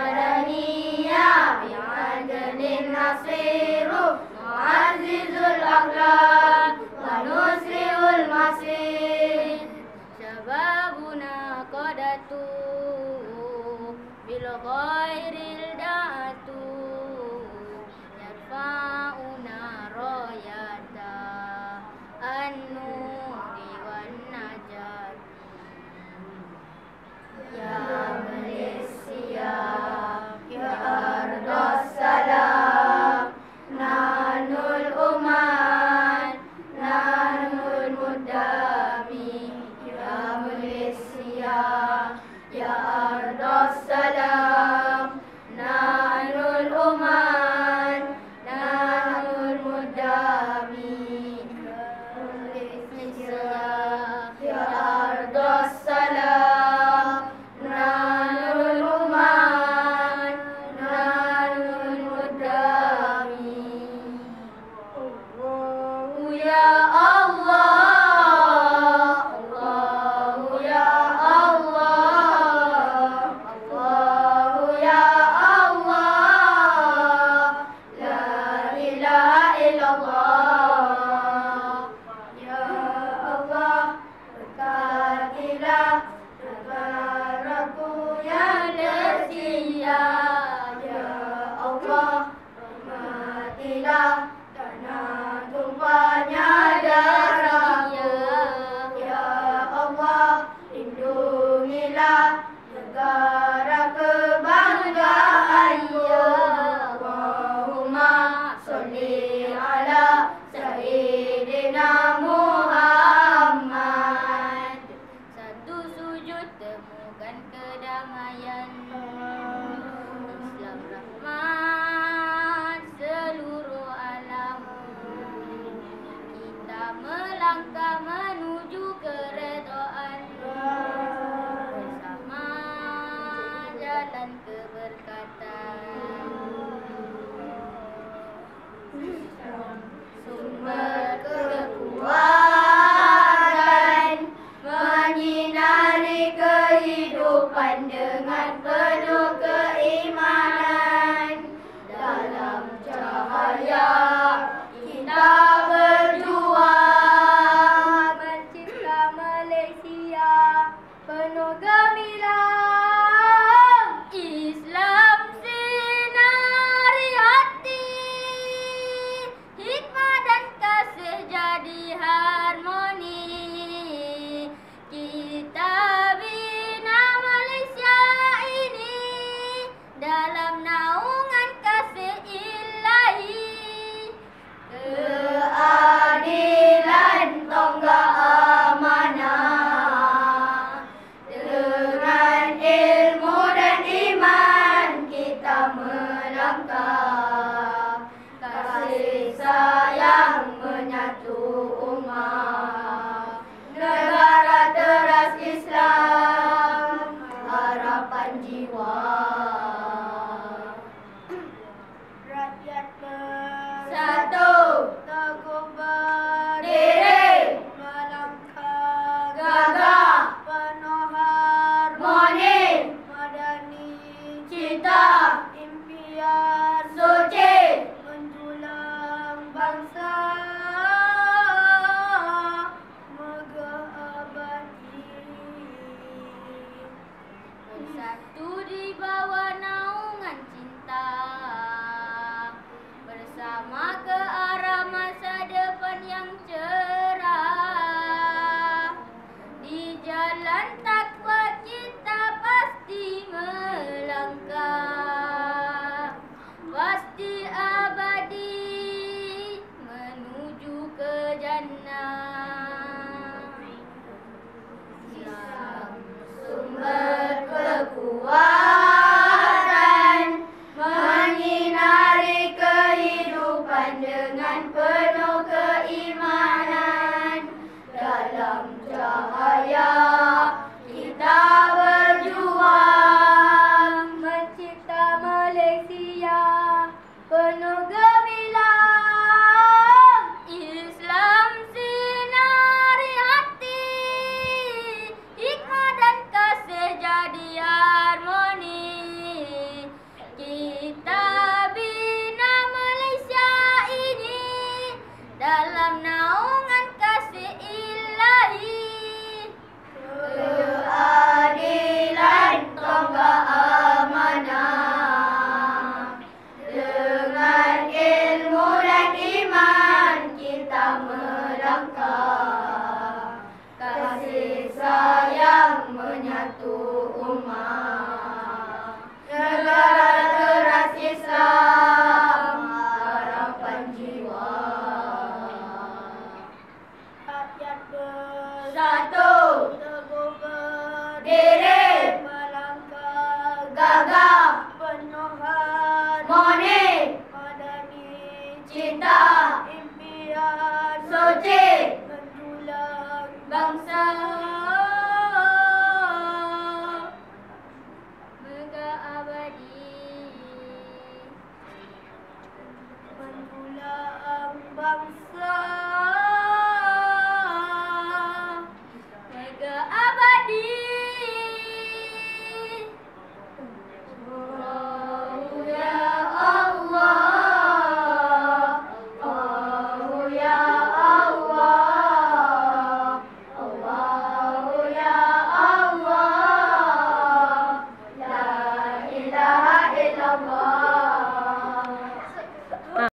للمدنية بعدل نصير معزز الأخلاق ونسرع المصير شبابنا قادة بالخير الدعاة يرفعنا راية النور والنجاة يا ماليزيا يا أرض السلام نحن الأمان نحن المدامي يا ماليزيا يا أرض السلام نحن الأمان نحن المدامي يا أرض السلام نحن الأمان نحن المدامي الله يا الله الله يا الله الله يا الله لا إله إلا الله يا الله berkatilah negaraku yang tersedia ya Allah rahmatilah tanah tumpahnya darahnya ya Allah lindungilah negara kebanggaannya Allahumma sholli ala sayyidina Muhammad satu sujud temukan kedamaian Islam rahmat seluruh alam kita melangkah menuju keredaan bersama jalan keberkatan sumber kekuatan menyinari kehidupan dengan penuh keimanan dalam cahaya kita berjuang mencipta Malaysia penuh gemilang